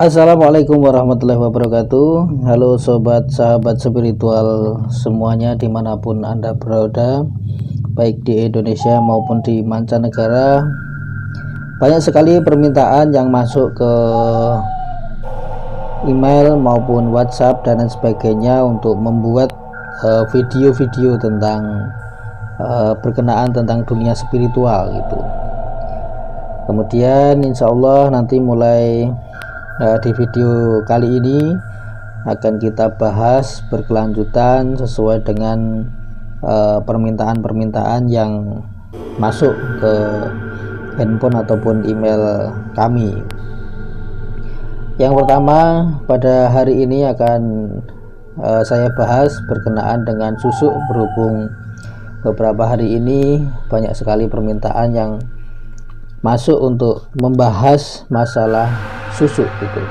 Assalamualaikum warahmatullahi wabarakatuh. Halo sobat sahabat spiritual semuanya dimanapun Anda berada, baik di Indonesia maupun di mancanegara. Banyak sekali permintaan yang masuk ke email maupun WhatsApp dan lain sebagainya untuk membuat video-video tentang berkenaan tentang dunia spiritual gitu. Kemudian insya Allah nanti mulai di video kali ini akan kita bahas berkelanjutan sesuai dengan permintaan-permintaan yang masuk ke handphone ataupun email kami. Yang pertama pada hari ini akan saya bahas berkenaan dengan susuk, berhubung beberapa hari ini banyak sekali permintaan yang masuk untuk membahas masalah susuk gitu.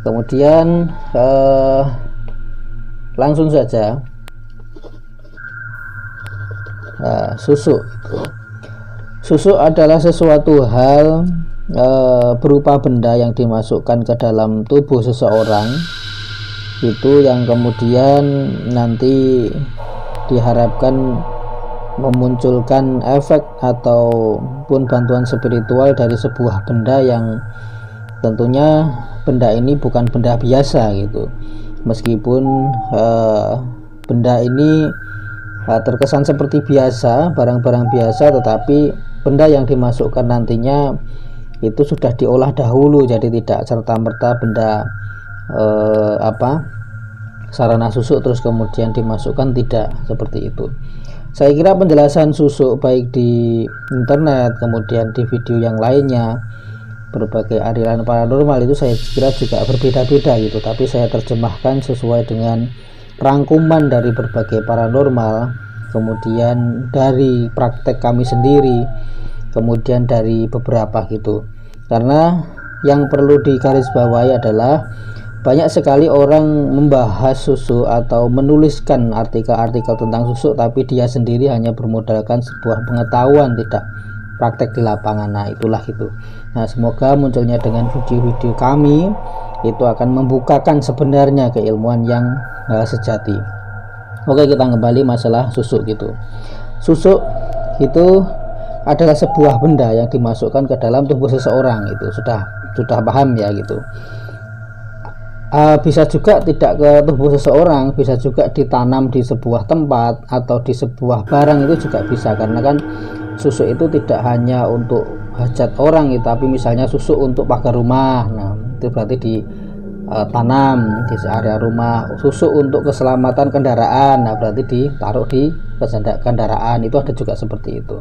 Kemudian langsung saja. Susuk adalah sesuatu hal berupa benda yang dimasukkan ke dalam tubuh seseorang, itu yang kemudian nanti diharapkan memunculkan efek ataupun bantuan spiritual dari sebuah benda yang tentunya benda ini bukan benda biasa gitu. Meskipun benda ini terkesan seperti biasa, barang-barang biasa, tetapi benda yang dimasukkan nantinya itu sudah diolah dahulu, jadi tidak serta-merta benda sarana susuk terus kemudian dimasukkan, tidak seperti itu. Saya kira penjelasan susuk baik di internet kemudian di video yang lainnya, berbagai aliran paranormal itu saya kira juga berbeda-beda gitu, tapi saya terjemahkan sesuai dengan rangkuman dari berbagai paranormal, kemudian dari praktek kami sendiri, kemudian dari beberapa gitu. Karena yang perlu digarisbawahi adalah banyak sekali orang membahas susuk atau menuliskan artikel-artikel tentang susuk, tapi dia sendiri hanya bermodalkan sebuah pengetahuan, tidak praktek di lapangan. Nah itulah gitu. Nah semoga munculnya dengan video-video kami itu akan membukakan sebenarnya keilmuan yang sejati. Oke, kita kembali masalah susuk gitu. Susuk itu adalah sebuah benda yang dimasukkan ke dalam tubuh seseorang, itu sudah paham ya gitu. Bisa juga tidak ke tubuh seseorang, bisa juga ditanam di sebuah tempat atau di sebuah barang, itu juga bisa, karena kan susuk itu tidak hanya untuk hajat orang gitu, tapi misalnya susuk untuk pagar rumah, nah itu berarti ditanam di area rumah. Susuk untuk keselamatan kendaraan, nah berarti ditaruh di kendaraan, itu ada juga seperti itu.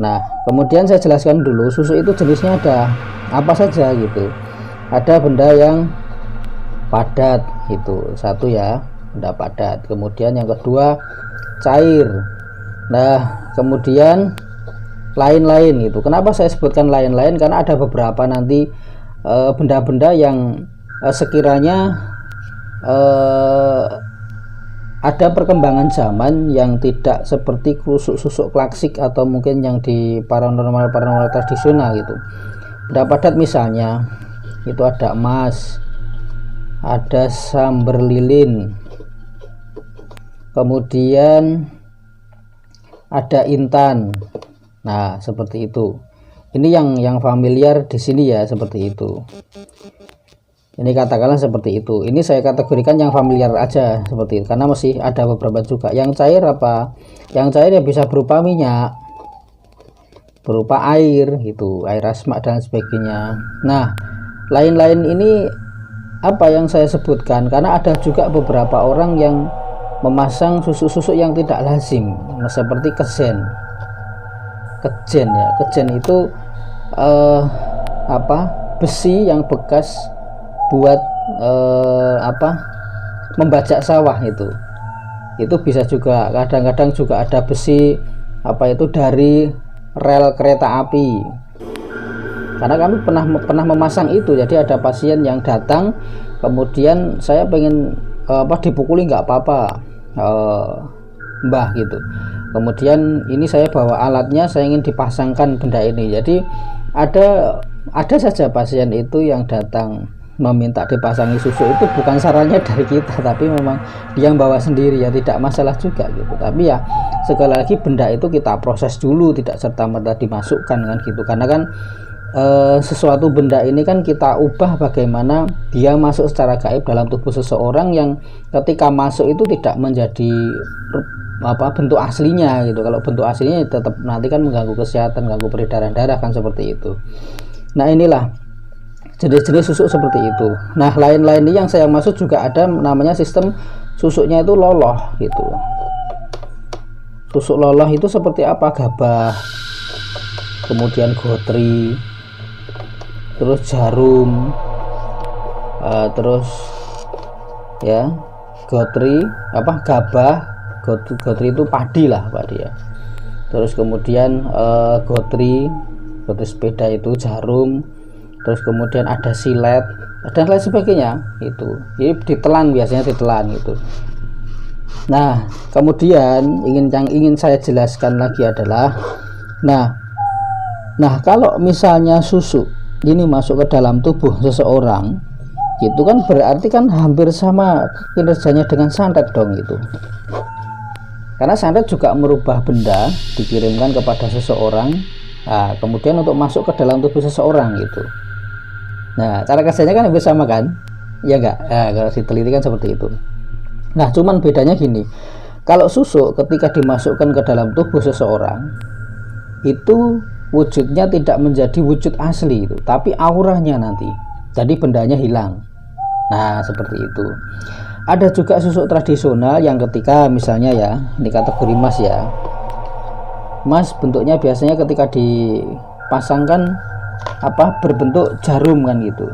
Nah kemudian saya jelaskan dulu susuk itu jenisnya ada apa saja gitu. Ada benda yang padat itu satu ya, benda padat. Kemudian yang kedua cair. Nah kemudian lain-lain gitu. Kenapa saya sebutkan lain-lain? Karena ada beberapa nanti benda-benda yang sekiranya ada perkembangan zaman yang tidak seperti susuk klasik atau mungkin yang di paranormal tradisional gitu. Benda padat misalnya itu ada emas, ada samber lilin, kemudian ada intan. Nah seperti itu. Ini yang familiar di sini ya, seperti itu. Ini katakanlah seperti itu. Ini saya kategorikan yang familiar aja seperti itu, karena masih ada beberapa juga yang cair. Apa yang cair ya, bisa berupa minyak, berupa air gitu, air asma dan sebagainya. Nah lain-lain ini apa yang saya sebutkan karena ada juga beberapa orang yang memasang susuk-susuk yang tidak lazim, seperti kejen ya. Kejen itu besi yang bekas buat membajak sawah, itu bisa juga. Kadang-kadang juga ada besi dari rel kereta api. Karena kami pernah memasang itu. Jadi ada pasien yang datang, kemudian saya pengen dipukuli nggak apa-apa, Mbah gitu. Kemudian ini saya bawa alatnya, saya ingin dipasangkan benda ini. Jadi ada saja pasien itu yang datang meminta dipasangi susuk, itu bukan sarannya dari kita, tapi memang dia yang bawa sendiri, ya tidak masalah juga gitu. Tapi ya sekali lagi benda itu kita proses dulu, tidak serta-merta dimasukkan kan gitu. Karena kan sesuatu benda ini kan kita ubah bagaimana dia masuk secara gaib dalam tubuh seseorang, yang ketika masuk itu tidak menjadi bentuk aslinya gitu. Kalau bentuk aslinya tetap nanti kan mengganggu kesehatan, mengganggu peredaran darah kan, seperti itu. Nah inilah jenis-jenis susuk seperti itu. Nah lain-lain ini yang saya maksud juga ada namanya sistem susuknya itu loloh gitu. Susuk loloh itu seperti apa? Gabah, kemudian gotri, terus jarum, terus ya gotri gabah, gotri itu padi ya. Terus kemudian gotri sepeda itu jarum, terus kemudian ada silet dan lain sebagainya. Itu ini ditelan, biasanya ditelan gitu. Nah kemudian yang ingin saya jelaskan lagi adalah nah kalau misalnya susuk ini masuk ke dalam tubuh seseorang, itu kan berarti kan hampir sama kinerjanya dengan santet dong itu. Karena santet juga merubah benda, dikirimkan kepada seseorang, kemudian untuk masuk ke dalam tubuh seseorang gitu. Nah cara kerjanya kan hampir sama kan, ya enggak? Kalau diteliti kan seperti itu. Nah cuman bedanya gini, kalau susuk ketika dimasukkan ke dalam tubuh seseorang itu wujudnya tidak menjadi wujud asli itu, tapi auranya nanti, jadi bendanya hilang. Nah seperti itu. Ada juga susuk tradisional yang ketika misalnya ya, ini kategori emas ya, emas bentuknya biasanya ketika dipasangkan berbentuk jarum kan gitu,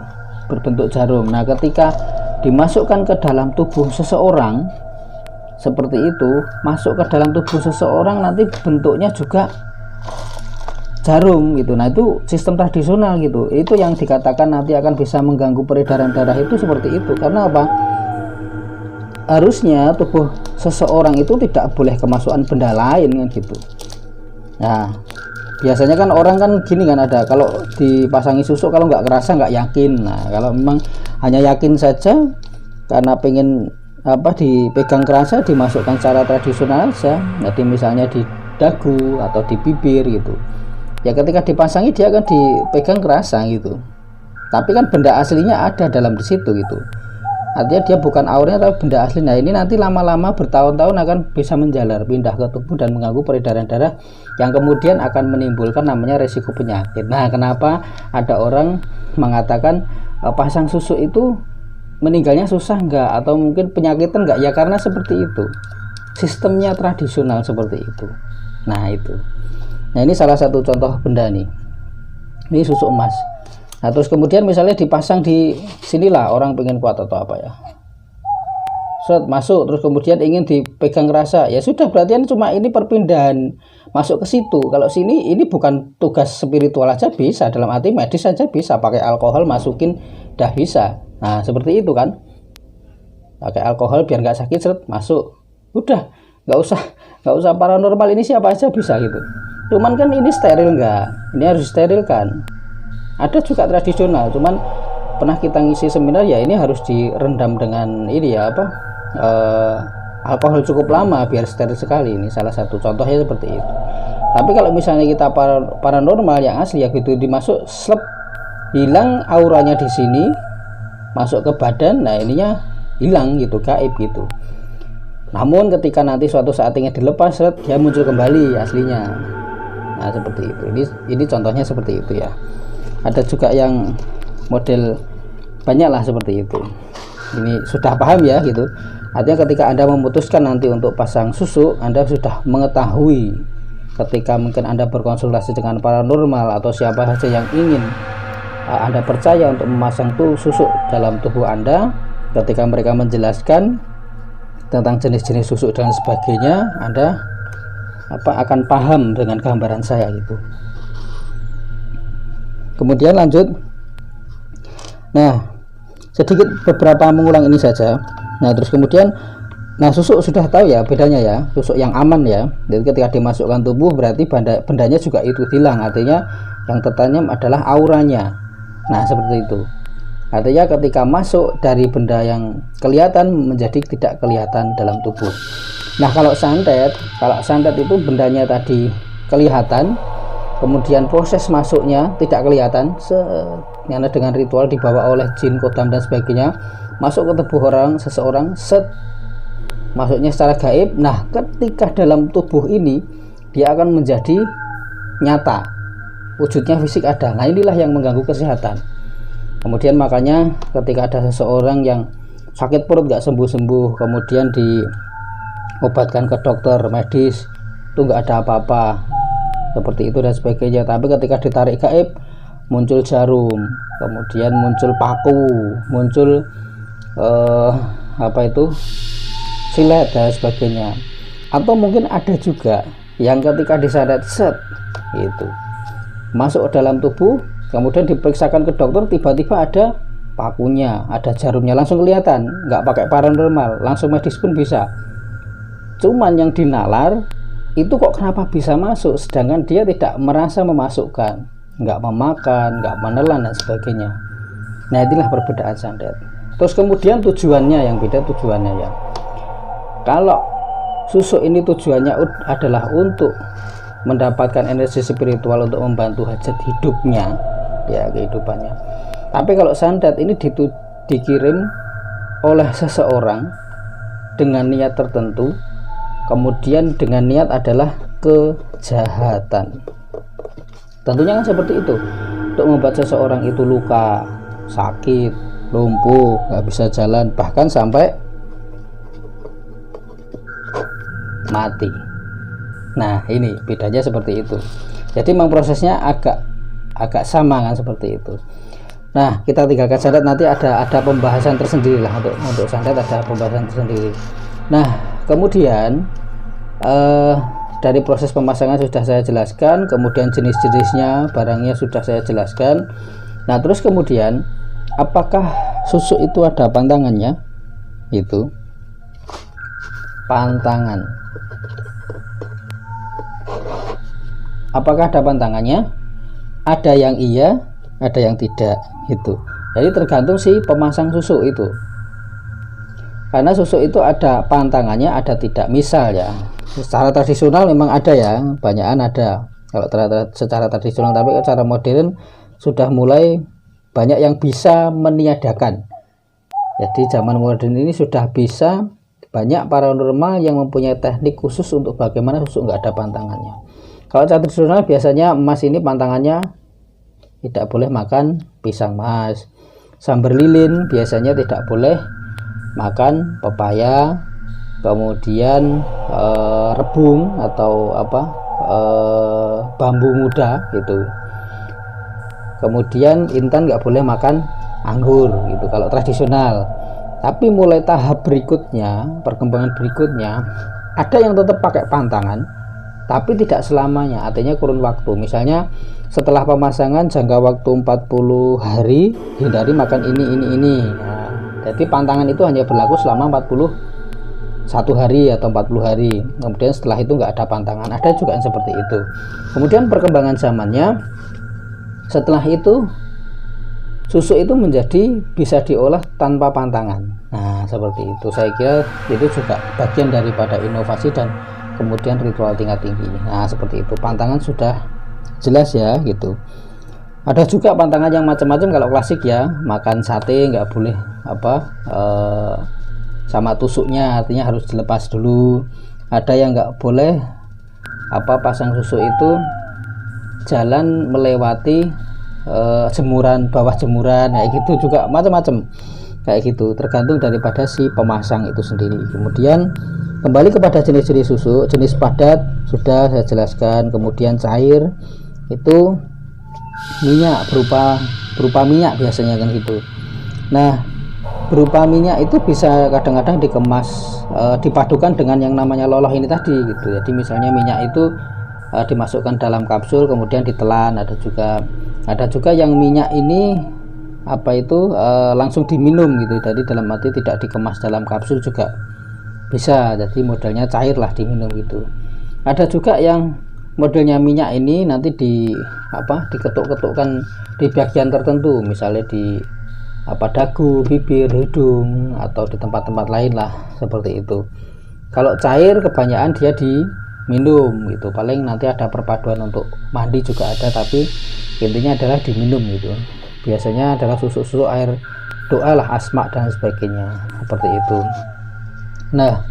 berbentuk jarum. Nah ketika dimasukkan ke dalam tubuh seseorang seperti itu, masuk ke dalam tubuh seseorang nanti bentuknya juga jarum gitu. Nah itu sistem tradisional gitu, itu yang dikatakan nanti akan bisa mengganggu peredaran darah itu seperti itu. Karena apa? Harusnya tubuh seseorang itu tidak boleh kemasukan benda lain kan gitu. Nah biasanya kan orang kan gini kan, ada kalau dipasangi susuk kalau nggak kerasa nggak yakin. Nah kalau memang hanya yakin saja karena pengen dipegang kerasa, dimasukkan secara tradisional aja. Jadi misalnya di dagu atau di bibir gitu, ya ketika dipasangi dia akan dipegang kerasa gitu, tapi kan benda aslinya ada dalam di situ gitu. Artinya dia bukan aurnya tapi benda asli. Nah ini nanti lama-lama bertahun-tahun akan bisa menjalar, pindah ke tubuh dan mengganggu peredaran darah, yang kemudian akan menimbulkan namanya resiko penyakit. Nah kenapa ada orang mengatakan pasang susuk itu meninggalnya susah enggak, atau mungkin penyakitan enggak? Ya karena seperti itu, sistemnya tradisional seperti itu. Nah itu. Nah ini salah satu contoh benda nih, ini susuk emas. Nah terus kemudian misalnya dipasang di sinilah, orang pengen kuat atau apa ya, masuk, terus kemudian ingin dipegang rasa, ya sudah berarti cuma ini perpindahan masuk ke situ. Kalau sini ini bukan tugas spiritual aja bisa, dalam arti medis saja bisa, pakai alkohol masukin dah bisa. Nah seperti itu kan, pakai alkohol biar nggak sakit, masuk, udah nggak usah paranormal, ini siapa aja bisa gitu. Cuman kan ini steril nggak, ini harus sterilkan. Ada juga tradisional, cuman pernah kita ngisi seminar ya, ini harus direndam dengan ini ya alkohol cukup lama biar steril sekali. Ini salah satu contohnya seperti itu. Tapi kalau misalnya kita paranormal yang asli ya gitu, dimasuk slep, hilang auranya di sini, masuk ke badan, nah ininya hilang gitu, gaib gitu. Namun ketika nanti suatu saat ingin dilepas, dia muncul kembali aslinya. Nah seperti itu. Ini contohnya seperti itu ya. Ada juga yang model banyak lah seperti itu. Ini sudah paham ya gitu. Artinya ketika Anda memutuskan nanti untuk pasang susuk, Anda sudah mengetahui ketika mungkin Anda berkonsultasi dengan paranormal atau siapa saja yang ingin Anda percaya untuk memasang susuk dalam tubuh Anda, ketika mereka menjelaskan tentang jenis-jenis susuk dan sebagainya, Anda akan paham dengan gambaran saya gitu. Kemudian lanjut. Nah, sedikit beberapa mengulang ini saja. Nah, terus kemudian susuk sudah tahu ya bedanya ya, susuk yang aman ya. Jadi ketika dimasukkan tubuh berarti bendanya juga itu hilang, artinya yang tertanyam adalah auranya. Nah, seperti itu. Artinya ketika masuk dari benda yang kelihatan menjadi tidak kelihatan dalam tubuh. Nah, kalau santet itu bendanya tadi kelihatan, kemudian proses masuknya tidak kelihatan, karena dengan ritual dibawa oleh jin, kodam dan sebagainya, masuk ke tubuh seseorang, masuknya secara gaib. Nah, ketika dalam tubuh ini dia akan menjadi nyata, wujudnya fisik ada. Nah, inilah yang mengganggu kesehatan. Kemudian makanya ketika ada seseorang yang sakit perut gak sembuh-sembuh, kemudian diobatkan ke dokter medis, itu gak ada apa-apa, seperti itu dan sebagainya. Tapi ketika ditarik gaib, muncul jarum, kemudian muncul paku, muncul silet dan sebagainya. Atau mungkin ada juga yang ketika disantet itu masuk ke dalam tubuh, kemudian diperiksakan ke dokter, tiba-tiba ada pakunya, ada jarumnya, langsung kelihatan, nggak pakai paranormal, langsung medis pun bisa. Cuman yang dinalar itu kok kenapa bisa masuk, sedangkan dia tidak merasa memasukkan, nggak memakan, nggak menelan dan sebagainya. Nah, inilah perbedaan santet. Terus kemudian tujuannya yang beda, tujuannya ya. Kalau susuk ini tujuannya adalah untuk mendapatkan energi spiritual untuk membantu hajat hidupnya, ya kehidupannya. Tapi kalau santet ini dikirim oleh seseorang dengan niat tertentu, kemudian dengan niat adalah kejahatan. Tentunya kan seperti itu, untuk membuat seseorang itu luka, sakit, lumpuh, nggak bisa jalan, bahkan sampai mati. Nah, ini bedanya seperti itu. Jadi memang prosesnya agak sama kan, seperti itu. Nah, kita tinggalkan santet, nanti ada pembahasan tersendiri lah untuk santet, ada pembahasan tersendiri. Nah, kemudian dari proses pemasangan sudah saya jelaskan, kemudian jenis-jenisnya, barangnya sudah saya jelaskan. Nah, terus kemudian apakah susuk itu ada pantangannya? Itu pantangan. Apakah ada pantangannya? Ada yang iya, ada yang tidak, gitu. Jadi tergantung si pemasang susuk itu. Karena susuk itu ada pantangannya, ada tidak. Misal ya, secara tradisional memang ada ya, banyakan ada kalau secara tradisional, tapi secara modern sudah mulai banyak yang bisa meniadakan. Jadi zaman modern ini sudah bisa banyak paranormal yang mempunyai teknik khusus untuk bagaimana susuk nggak ada pantangannya. Kalau tradisional biasanya emas ini pantangannya tidak boleh makan pisang mas. Sambar lilin biasanya tidak boleh makan pepaya, kemudian rebung atau bambu muda gitu. Kemudian intan nggak boleh makan anggur gitu kalau tradisional. Tapi mulai tahap berikutnya, perkembangan berikutnya, ada yang tetap pakai pantangan tapi tidak selamanya, artinya kurun waktu. Misalnya setelah pemasangan jangka waktu 40 hari hindari makan ini. Nah, jadi pantangan itu hanya berlaku selama 41 hari atau 40 hari, kemudian setelah itu nggak ada pantangan. Ada juga yang seperti itu. Kemudian perkembangan zamannya, setelah itu susuk itu menjadi bisa diolah tanpa pantangan. Nah, seperti itu. Saya kira itu juga bagian daripada inovasi dan kemudian ritual tingkat tinggi. Nah, seperti itu. Pantangan sudah jelas ya gitu. Ada juga pantangan yang macam-macam. Kalau klasik ya, makan sate nggak boleh sama tusuknya, artinya harus dilepas dulu. Ada yang nggak boleh pasang susuk itu jalan melewati jemuran, bawah jemuran, kayak gitu juga, macam-macam kayak gitu, tergantung daripada si pemasang itu sendiri. Kemudian kembali kepada jenis-jenis susuk. Jenis padat sudah saya jelaskan, kemudian cair itu minyak, berupa minyak biasanya kan gitu. Nah, berupa minyak itu bisa kadang-kadang dikemas, dipadukan dengan yang namanya loloh ini tadi gitu. Jadi misalnya minyak itu dimasukkan dalam kapsul kemudian ditelan. Ada juga yang minyak ini langsung diminum gitu. Jadi dalam arti tidak dikemas dalam kapsul juga bisa, jadi modelnya cair lah diminum gitu. Ada juga yang modelnya minyak ini nanti diketuk-ketukkan di bagian tertentu, misalnya di dagu, bibir, hidung, atau di tempat-tempat lain lah seperti itu. Kalau cair kebanyakan dia diminum gitu, paling nanti ada perpaduan untuk mandi juga ada, tapi intinya adalah diminum gitu. Biasanya adalah susuk-susuk air doa lah, asma dan sebagainya seperti itu. Nah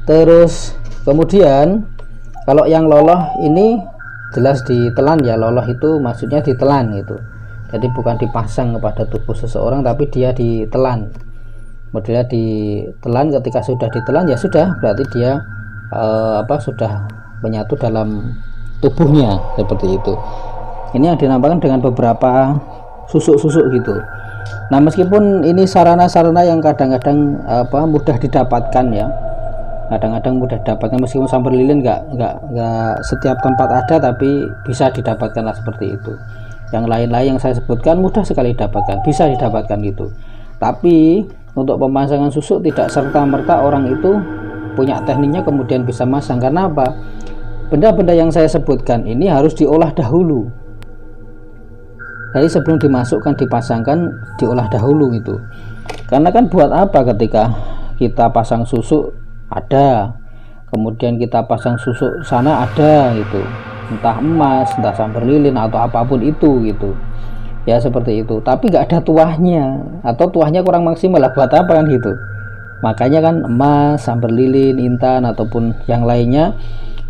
terus kemudian kalau yang loloh ini jelas ditelan ya, loloh itu maksudnya ditelan gitu. Jadi bukan dipasang kepada tubuh seseorang, tapi dia ditelan. Modelnya ditelan, ketika sudah ditelan ya sudah, berarti dia sudah menyatu dalam tubuhnya seperti itu. Ini yang dinamakan dengan beberapa susuk-susuk gitu. Nah meskipun ini sarana-sarana yang kadang-kadang mudah didapatkan ya, kadang-kadang mudah didapatkan, meskipun sambar lilin nggak setiap tempat ada, tapi bisa didapatkan lah seperti itu. Yang lain-lain yang saya sebutkan mudah sekali didapatkan, bisa didapatkan gitu. Tapi untuk pemasangan susuk tidak serta-merta orang itu punya tekniknya kemudian bisa masang. Karena apa? Benda-benda yang saya sebutkan ini harus diolah dahulu. Jadi sebelum dimasukkan, dipasangkan, diolah dahulu gitu. Karena kan buat apa ketika kita pasang susuk ada, kemudian kita pasang susuk sana ada gitu, entah emas, entah sambar lilin atau apapun itu gitu ya, seperti itu, tapi nggak ada tuahnya atau tuahnya kurang maksimal lah, buat apa kan gitu. Makanya kan emas, sambar lilin, intan ataupun yang lainnya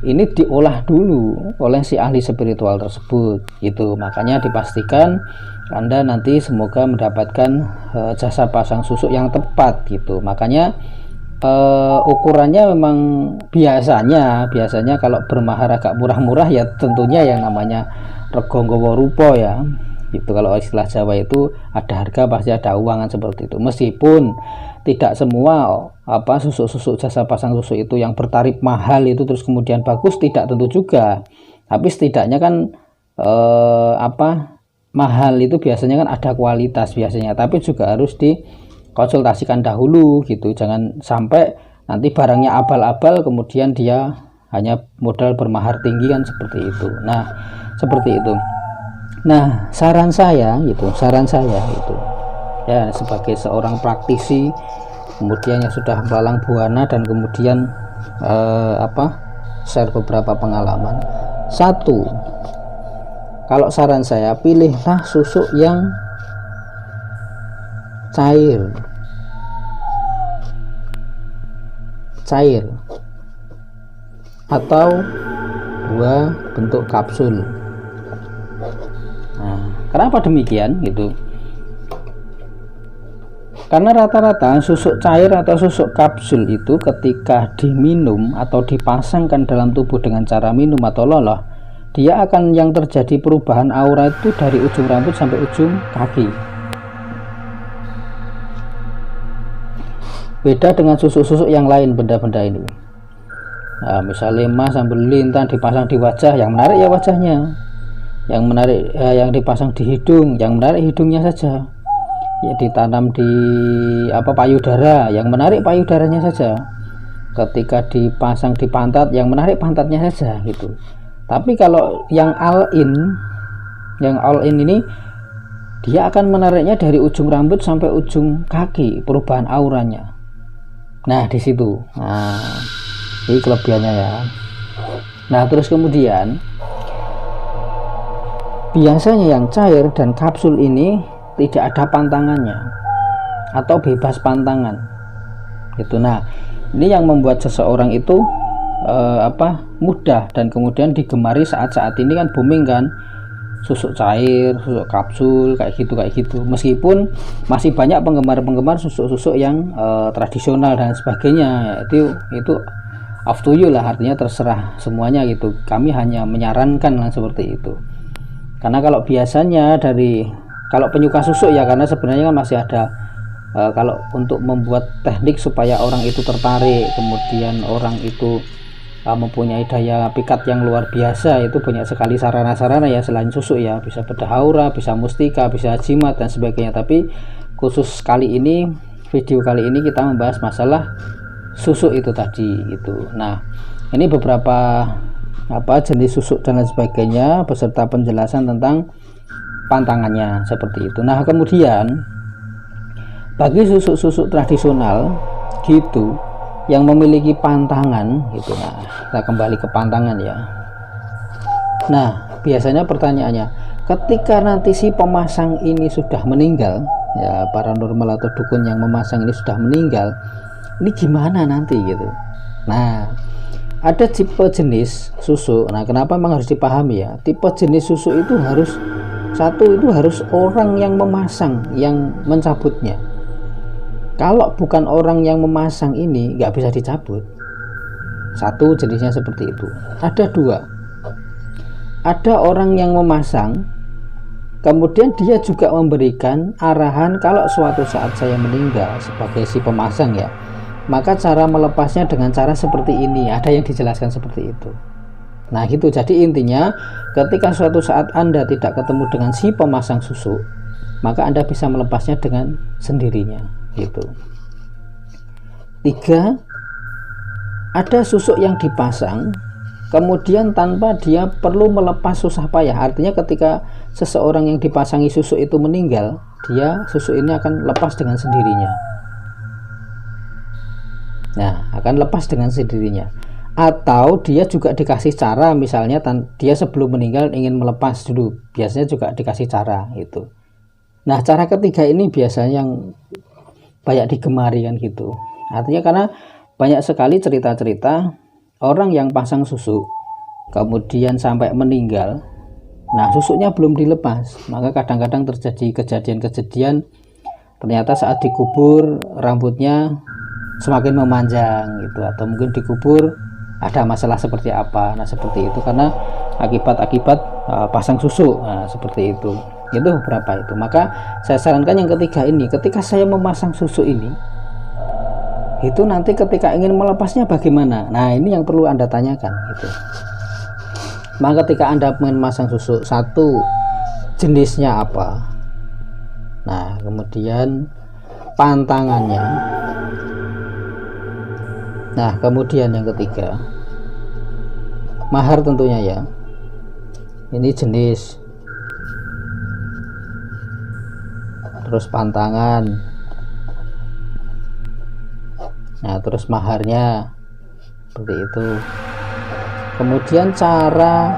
ini diolah dulu oleh si ahli spiritual tersebut gitu. Makanya dipastikan Anda nanti semoga mendapatkan jasa pasang susuk yang tepat gitu. Makanya ukurannya memang biasanya kalau bermahar agak murah-murah ya tentunya yang namanya rego nggawa rupa ya gitu. Kalau istilah Jawa itu ada harga pasti ada uang kan, seperti itu. Meskipun tidak semua susuk-susuk, jasa pasang susuk itu yang bertarif mahal itu terus kemudian bagus, tidak tentu juga. Tapi setidaknya kan mahal itu biasanya kan ada kualitas biasanya, tapi juga harus konsultasikan dahulu gitu. Jangan sampai nanti barangnya abal-abal kemudian dia hanya modal bermahar tinggi kan, seperti itu. Nah seperti itu. Nah saran saya gitu ya, sebagai seorang praktisi kemudian yang sudah melalang buana dan kemudian share beberapa pengalaman. Satu, kalau saran saya, pilihlah susuk yang cair atau dua bentuk kapsul. Nah, kenapa demikian gitu? Karena rata-rata susuk cair atau susuk kapsul itu ketika diminum atau dipasangkan dalam tubuh dengan cara minum atau loloh, dia akan yang terjadi perubahan aura itu dari ujung rambut sampai ujung kaki. Beda dengan susuk-susuk yang lain, benda-benda ini. Nah, misalnya emas sambil lintang dipasang di wajah, yang menarik ya wajahnya. Yang menarik yang dipasang di hidung, yang menarik hidungnya saja. Ya ditanam di payudara, yang menarik payudaranya saja. Ketika dipasang di pantat, yang menarik pantatnya saja gitu. Tapi kalau yang all in ini dia akan menariknya dari ujung rambut sampai ujung kaki, perubahan auranya. Nah di situ, ini kelebihannya ya. Nah terus kemudian biasanya yang cair dan kapsul ini tidak ada pantangannya atau bebas pantangan gitu. Nah ini yang membuat seseorang itu mudah dan kemudian digemari saat-saat ini kan, booming kan, susuk cair, susuk kapsul kayak gitu. Meskipun masih banyak penggemar susuk-susuk yang tradisional dan sebagainya, itu up to you lah, artinya terserah semuanya gitu. Kami hanya menyarankan lah seperti itu. Karena kalau biasanya kalau penyuka susuk ya, karena sebenarnya kan masih ada kalau untuk membuat teknik supaya orang itu tertarik, kemudian orang itu mempunyai daya pikat yang luar biasa, itu banyak sekali sarana-sarana ya selain susuk ya, bisa bedah aura, bisa mustika, bisa jimat dan sebagainya. Tapi khusus kali ini, video kali ini kita membahas masalah susuk itu tadi gitu. Nah, ini beberapa jenis susuk dan lain sebagainya beserta penjelasan tentang pantangannya seperti itu. Nah, kemudian bagi susuk-susuk tradisional gitu yang memiliki pantangan gitu, nah kita kembali ke pantangan ya. Nah, biasanya pertanyaannya, ketika nanti si pemasang ini sudah meninggal ya, paranormal atau dukun yang memasang ini sudah meninggal, ini gimana nanti gitu. Nah, ada tipe jenis susuk. Nah, kenapa memang harus dipahami ya, tipe jenis susuk itu harus harus orang yang memasang yang mencabutnya. Kalau bukan orang yang memasang ini nggak bisa dicabut. Satu jenisnya seperti itu. Ada dua, ada orang yang memasang, kemudian dia juga memberikan arahan kalau suatu saat saya meninggal sebagai si pemasang ya, maka cara melepasnya dengan cara seperti ini. Ada yang dijelaskan seperti itu. Nah gitu, jadi intinya ketika suatu saat Anda tidak ketemu dengan si pemasang susuk, maka Anda bisa melepasnya dengan sendirinya gitu. 3, ada susuk yang dipasang kemudian tanpa dia perlu melepas susah payah. Artinya ketika seseorang yang dipasangi susuk itu meninggal, susuk ini akan lepas dengan sendirinya. Nah, akan lepas dengan sendirinya. Atau dia juga dikasih cara, misalnya dia sebelum meninggal ingin melepas dulu, biasanya juga dikasih cara itu. Nah, cara ketiga ini biasanya yang banyak digemari kan gitu. Artinya karena banyak sekali cerita-cerita orang yang pasang susuk kemudian sampai meninggal, nah susuknya belum dilepas, maka kadang-kadang terjadi kejadian-kejadian ternyata saat dikubur rambutnya semakin memanjang gitu, atau mungkin dikubur ada masalah seperti apa. Nah seperti itu karena akibat pasang susuk. Nah seperti itu beberapa itu. Maka saya sarankan yang ketiga ini, ketika saya memasang susuk ini, itu nanti ketika ingin melepasnya bagaimana. Nah ini yang perlu Anda tanyakan gitu. Maka ketika Anda memasang susuk, satu, jenisnya apa, nah kemudian pantangannya, nah kemudian yang ketiga mahar tentunya ya. Ini jenis, terus pantangan, nah terus maharnya seperti itu. Kemudian cara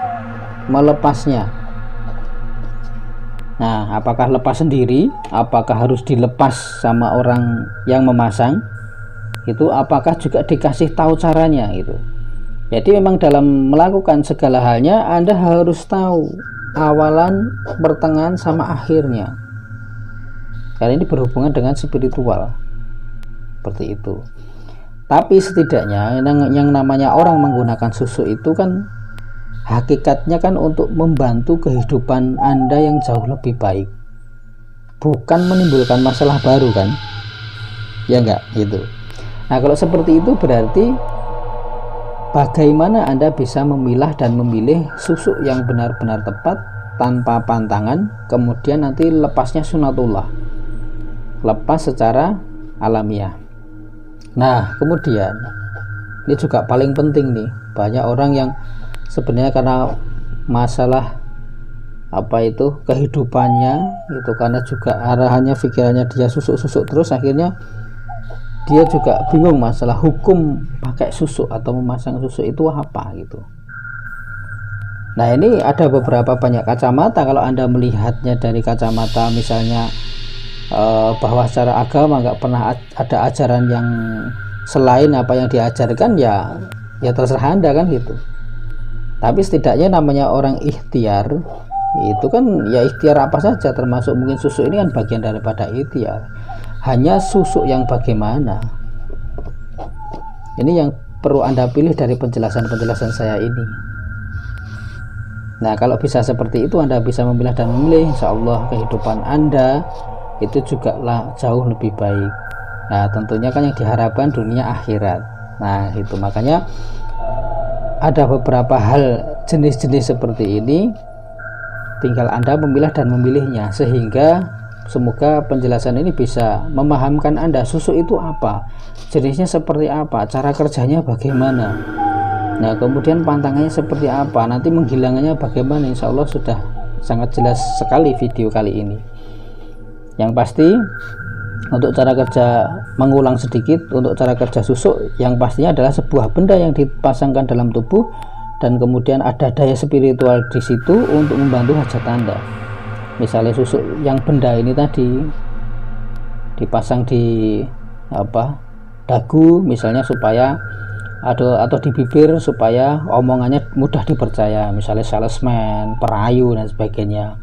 melepasnya, nah apakah lepas sendiri, apakah harus dilepas sama orang yang memasang itu, apakah juga dikasih tahu caranya gitu. Jadi memang dalam melakukan segala halnya Anda harus tahu awalan, pertengahan sama akhirnya, karena ini berhubungan dengan spiritual seperti itu. Tapi setidaknya yang namanya orang menggunakan susuk itu kan hakikatnya kan untuk membantu kehidupan Anda yang jauh lebih baik, bukan menimbulkan masalah baru kan ya, enggak gitu. Nah kalau seperti itu berarti bagaimana Anda bisa memilah dan memilih susuk yang benar-benar tepat tanpa pantangan, kemudian nanti lepasnya sunatullah, lepas secara alamiah. Nah kemudian ini juga paling penting nih, banyak orang yang sebenarnya karena masalah kehidupannya gitu, karena juga arahannya, pikirannya dia susuk-susuk terus, akhirnya dia juga bingung masalah hukum pakai susuk atau memasang susuk itu apa gitu. Nah ini ada beberapa banyak kacamata. Kalau Anda melihatnya dari kacamata misalnya bahwa secara agama nggak pernah ada ajaran yang selain apa yang diajarkan, ya terserah Anda kan gitu. Tapi setidaknya namanya orang ikhtiar itu kan ya, ikhtiar apa saja, termasuk mungkin susuk ini kan bagian daripada ikhtiar. Hanya susuk yang bagaimana, ini yang perlu Anda pilih dari penjelasan-penjelasan saya ini. Nah kalau bisa seperti itu, Anda bisa memilah dan memilih, insya Allah kehidupan Anda itu juga jauh lebih baik. Nah tentunya kan yang diharapkan dunia akhirat. Nah itu makanya ada beberapa hal jenis-jenis seperti ini, tinggal Anda memilah dan memilihnya, sehingga semoga penjelasan ini bisa memahamkan Anda susu itu apa, jenisnya seperti apa, cara kerjanya bagaimana, nah kemudian pantangannya seperti apa, nanti menghilangannya bagaimana. Insya Allah sudah sangat jelas sekali video kali ini. Yang pasti untuk cara kerja, mengulang sedikit, untuk cara kerja susuk yang pastinya adalah sebuah benda yang dipasangkan dalam tubuh dan kemudian ada daya spiritual di situ untuk membantu hajat Anda. Misalnya susuk yang benda ini tadi dipasang di dagu misalnya, supaya atau di bibir supaya omongannya mudah dipercaya, misalnya salesman, perayu dan sebagainya.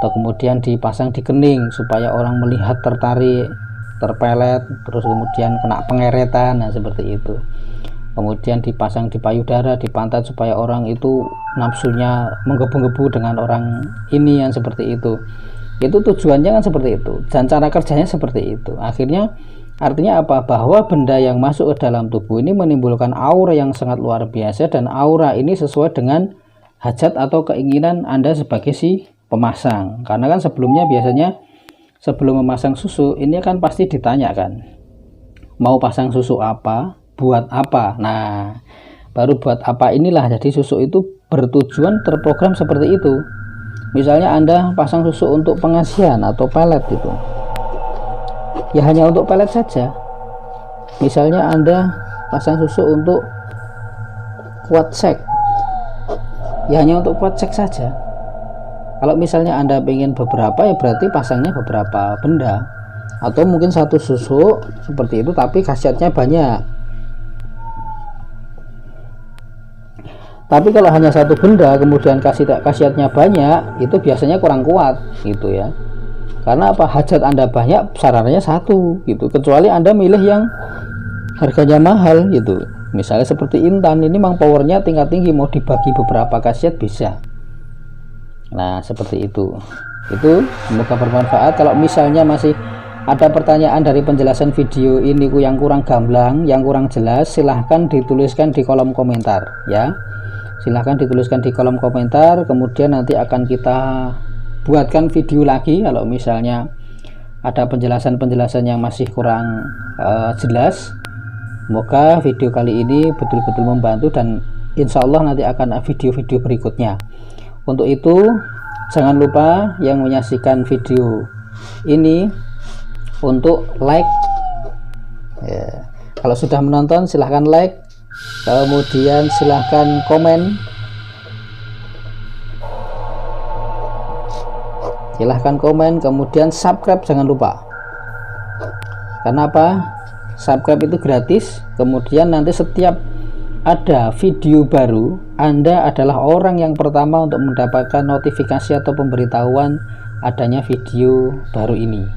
Atau kemudian dipasang di kening supaya orang melihat tertarik, terpelet, terus kemudian kena pengeretan, nah seperti itu. Kemudian dipasang di payudara, di pantat, supaya orang itu nafsunya menggebu-gebu dengan orang ini, yang seperti itu. Itu tujuannya kan seperti itu, dan cara kerjanya seperti itu. Akhirnya artinya apa? Bahwa benda yang masuk ke dalam tubuh ini menimbulkan aura yang sangat luar biasa, dan aura ini sesuai dengan hajat atau keinginan Anda sebagai si pemasang. Karena kan sebelumnya biasanya sebelum memasang susu ini kan pasti ditanyakan, mau pasang susu apa, buat apa. Nah baru buat apa inilah jadi susu itu bertujuan terprogram seperti itu. Misalnya Anda pasang susu untuk pengasihan atau pelet, itu ya hanya untuk pelet saja. Misalnya Anda pasang susu untuk kuat seks, ya hanya untuk kuat seks saja. Kalau misalnya Anda ingin beberapa, ya berarti pasangnya beberapa benda, atau mungkin satu susu seperti itu tapi khasiatnya banyak. Tapi kalau hanya satu benda kemudian khasiatnya banyak, itu biasanya kurang kuat gitu ya. Karena apa? Hajat Anda banyak, sarannya satu gitu. Kecuali Anda milih yang harganya mahal gitu. Misalnya seperti Intan, ini memang powernya tingkat tinggi, mau dibagi beberapa khasiat bisa. Nah seperti itu. Itu semoga bermanfaat. Kalau misalnya masih ada pertanyaan dari penjelasan video ini yang kurang gamblang, yang kurang jelas, silahkan dituliskan di kolom komentar ya. Silahkan dituliskan di kolom komentar, kemudian nanti akan kita buatkan video lagi kalau misalnya ada penjelasan-penjelasan yang masih kurang jelas. Semoga video kali ini betul-betul membantu, dan insya Allah nanti akan video-video berikutnya. Untuk itu jangan lupa yang menyaksikan video ini untuk like ya. Kalau sudah menonton silahkan like, kemudian silahkan komen, kemudian subscribe jangan lupa. Karena apa? Subscribe itu gratis. Kemudian nanti setiap ada video baru, Anda adalah orang yang pertama untuk mendapatkan notifikasi atau pemberitahuan adanya video baru ini.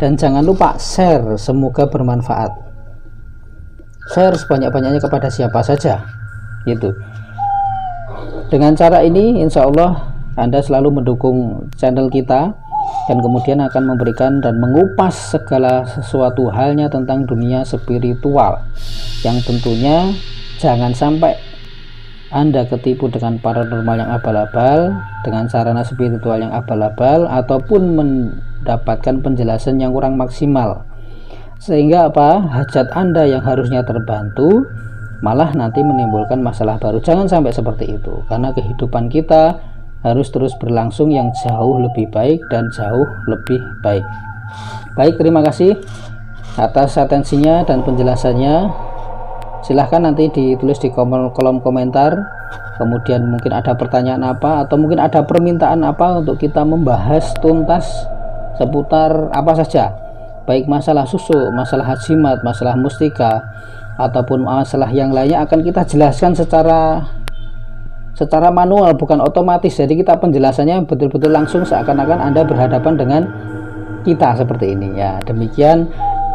Dan jangan lupa share, semoga bermanfaat. Share sebanyak-banyaknya kepada siapa saja gitu. Dengan cara ini insya Allah Anda selalu mendukung channel kita, dan kemudian akan memberikan dan mengupas segala sesuatu halnya tentang dunia spiritual, yang tentunya jangan sampai Anda ketipu dengan paranormal yang abal-abal, dengan sarana spiritual yang abal-abal, ataupun mendapatkan penjelasan yang kurang maksimal, sehingga apa? Hajat Anda yang harusnya terbantu malah nanti menimbulkan masalah baru. Jangan sampai seperti itu, karena kehidupan kita harus terus berlangsung yang jauh lebih baik dan jauh lebih baik. Baik, terima kasih atas atensinya dan penjelasannya. Silahkan nanti ditulis di kolom komentar, kemudian mungkin ada pertanyaan apa, atau mungkin ada permintaan apa untuk kita membahas tuntas seputar apa saja, baik masalah susu, masalah hajimat, masalah mustika, ataupun masalah yang lainnya akan kita jelaskan secara manual, bukan otomatis. Jadi kita penjelasannya betul-betul langsung, seakan-akan Anda berhadapan dengan kita seperti ini ya. Demikian,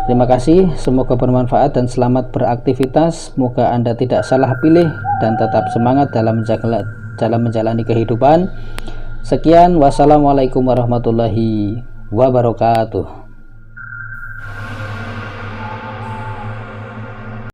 terima kasih, semoga bermanfaat dan selamat beraktivitas. Semoga Anda tidak salah pilih dan tetap semangat dalam menjalani kehidupan. Sekian, wassalamualaikum warahmatullahi wabarakatuh.